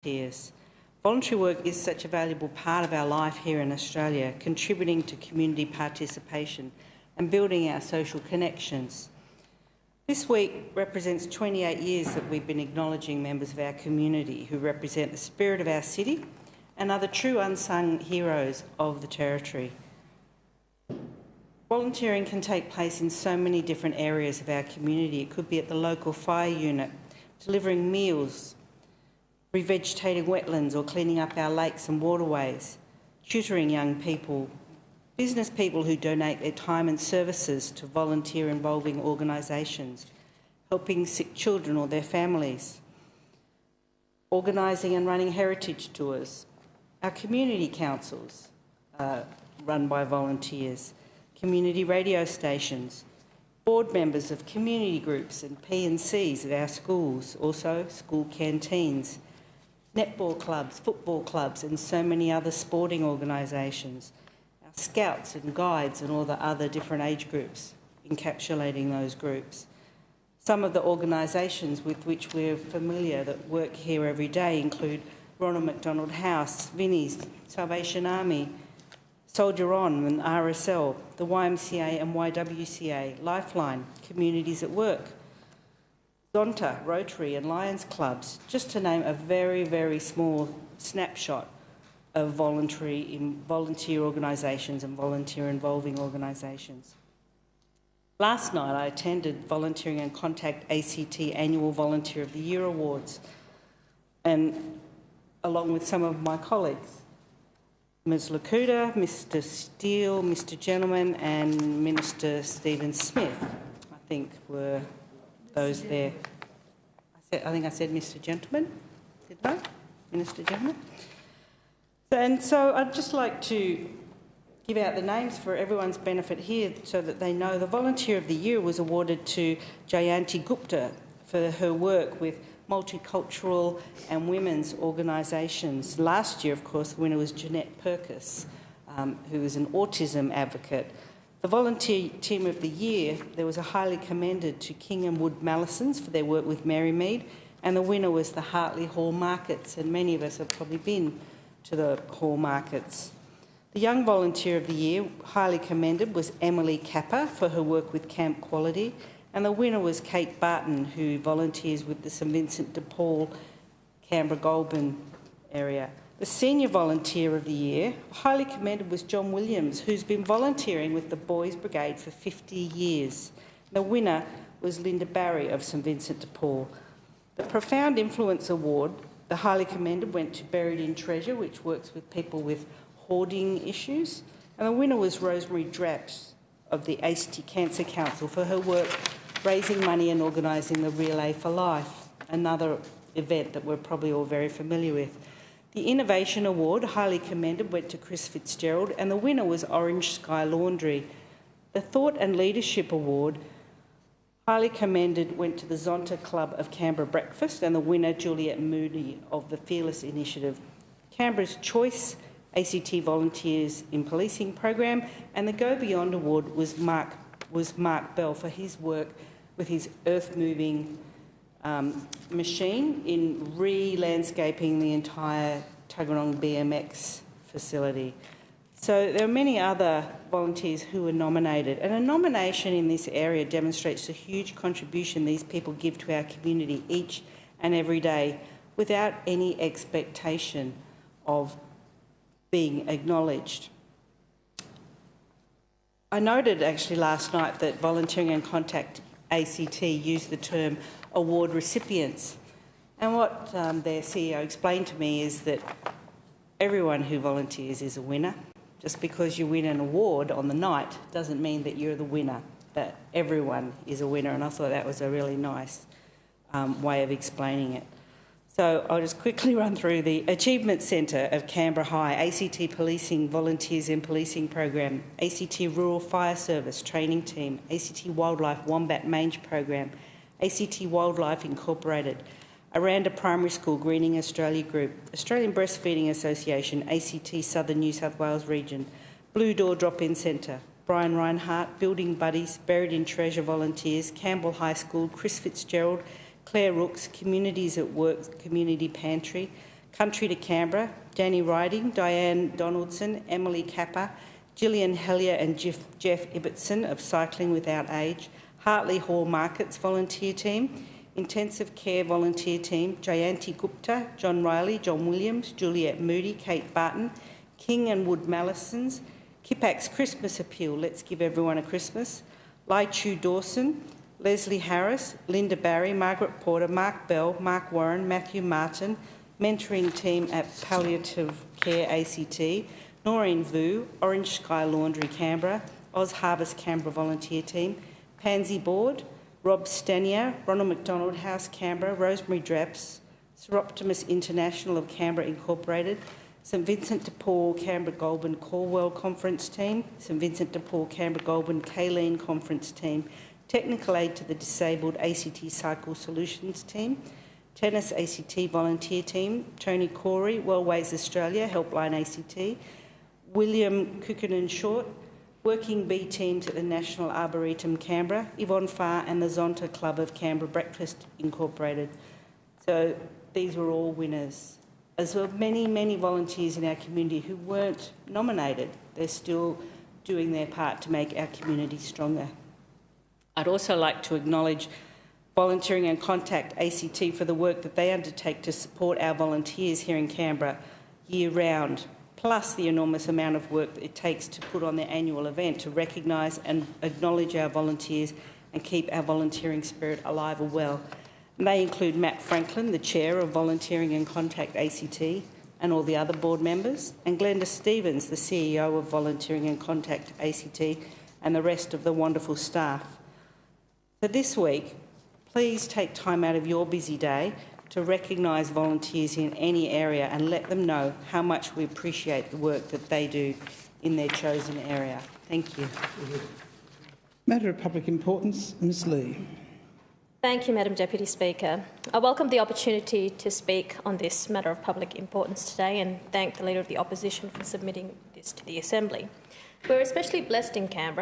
volunteers. Voluntary work is such a valuable part of our life here in Australia, contributing to community participation and building our social connections. This week represents 28 years that we've been acknowledging members of our community who represent the spirit of our city and are the true unsung heroes of the Territory. Volunteering can take place in so many different areas of our community. It could be at the local fire unit, delivering meals, revegetating wetlands or cleaning up our lakes and waterways, tutoring young people, business people who donate their time and services to volunteer-involving organisations, helping sick children or their families, organising and running heritage tours, our community councils run by volunteers, community radio stations, board members of community groups and P&Cs at our schools, also school canteens, netball clubs, football clubs and so many other sporting organisations, our scouts and guides and all the other different age groups, encapsulating those groups. Some of the organisations with which we're familiar that work here every day include Ronald McDonald House, Vinnie's, Salvation Army, Soldier On and RSL, the YMCA and YWCA, Lifeline, Communities at Work, Zonta, Rotary and Lions Clubs, just to name a very, very small snapshot of volunteer organisations and volunteer-involving organisations. Last night I attended Volunteering and Contact ACT Annual Volunteer of the Year Awards, and along with some of my colleagues, Ms Lakuta, Mr Steele, Mr Gentleman and Minister Stephen Smith, I think were those there. I think I said Mr Gentleman, didn't I? Minister Gentleman. And so I'd just like to give out the names for everyone's benefit here so that they know. The Volunteer of the Year was awarded to Jayanti Gupta for her work with multicultural and women's organisations. Last year, of course, the winner was Jeanette Purkis, who is an autism advocate. The Volunteer Team of the Year, there was a highly commended to King and Wood Mallisons for their work with Mary Mead, and the winner was the Hartley Hall Markets, and many of us have probably been to the Hall Markets. The Young Volunteer of the Year, highly commended, was Emily Kappa for her work with Camp Quality, and the winner was Kate Barton, who volunteers with the St Vincent de Paul, Canberra-Goulburn area. The Senior Volunteer of the Year, highly commended, was John Williams, who's been volunteering with the Boys Brigade for 50 years. The winner was Linda Barry of St Vincent de Paul. The Profound Influence Award, the highly commended, went to Buried in Treasure, which works with people with hoarding issues. And the winner was Rosemary Draps of the ACT Cancer Council for her work raising money and organising the Relay for Life, another event that we're probably all very familiar with. The Innovation Award, highly commended, went to Chris Fitzgerald, and the winner was Orange Sky Laundry. The Thought and Leadership Award, highly commended, went to the Zonta Club of Canberra Breakfast, and the winner, Juliette Moody of the Fearless Initiative. Canberra's Choice ACT Volunteers in Policing program, and the Go Beyond Award was Mark Bell for his work with his earth-moving machine in re-landscaping the entire Tuggeranong BMX facility. So there are many other volunteers who were nominated, and a nomination in this area demonstrates the huge contribution these people give to our community each and every day without any expectation of being acknowledged. I noted actually last night that Volunteering and Contact ACT used the term award recipients, and what their CEO explained to me is that everyone who volunteers is a winner. Just because you win an award on the night doesn't mean that you're the winner, that everyone is a winner, and I thought that was a really nice way of explaining it. So I'll just quickly run through the Achievement Centre of Canberra High, ACT Policing Volunteers in Policing Program, ACT Rural Fire Service Training Team, ACT Wildlife Wombat Mange Program, ACT Wildlife Incorporated, Aranda Primary School Greening Australia Group, Australian Breastfeeding Association, ACT Southern New South Wales Region, Blue Door Drop-In Centre, Brian Reinhardt, Building Buddies, Buried in Treasure Volunteers, Campbell High School, Chris Fitzgerald, Claire Rooks, Communities at Work Community Pantry, Country to Canberra, Danny Riding, Diane Donaldson, Emily Capper, Gillian Hellier and Jeff Ibbotson of Cycling Without Age, Hartley Hall Markets Volunteer Team, Intensive Care Volunteer Team, Jayanti Gupta, John Riley, John Williams, Juliet Moody, Kate Barton, King and Wood Mallisons, Kippax Christmas Appeal, Let's Give Everyone a Christmas, Lai Chu Dawson, Leslie Harris, Linda Barry, Margaret Porter, Mark Bell, Mark Warren, Matthew Martin, Mentoring Team at Palliative Care ACT, Noreen Vu, Orange Sky Laundry Canberra, Oz Harvest Canberra Volunteer Team, Pansy Board, Rob Stanier, Ronald McDonald House Canberra, Rosemary Draps, Seroptimus International of Canberra Incorporated, St Vincent de Paul Canberra Goulburn Caldwell Conference Team, St Vincent de Paul Canberra Goulburn Kayleen Conference Team, Technical Aid to the Disabled ACT Cycle Solutions Team, Tennis ACT Volunteer Team, Tony Corey, Wellways Australia, Helpline ACT, William Kukkonen Short, Working Bee Teams at the National Arboretum Canberra, Yvonne Farr and the Zonta Club of Canberra Breakfast Incorporated. So these were all winners. As well, many volunteers in our community who weren't nominated. They're still doing their part to make our community stronger. I'd also like to acknowledge Volunteering and Contact ACT for the work that they undertake to support our volunteers here in Canberra year-round, plus the enormous amount of work that it takes to put on their annual event to recognise and acknowledge our volunteers and keep our volunteering spirit alive and well. And they include Matt Franklin, the Chair of Volunteering and Contact ACT, and all the other board members, and Glenda Stevens, the CEO of Volunteering and Contact ACT, and the rest of the wonderful staff. So this week, please take time out of your busy day to recognise volunteers in any area and let them know how much we appreciate the work that they do in their chosen area. Thank you. Matter of public importance, Ms Lee. Thank you, Madam Deputy Speaker. I welcome the opportunity to speak on this matter of public importance today and thank the Leader of the Opposition for submitting this to the Assembly. We're especially blessed in Canberra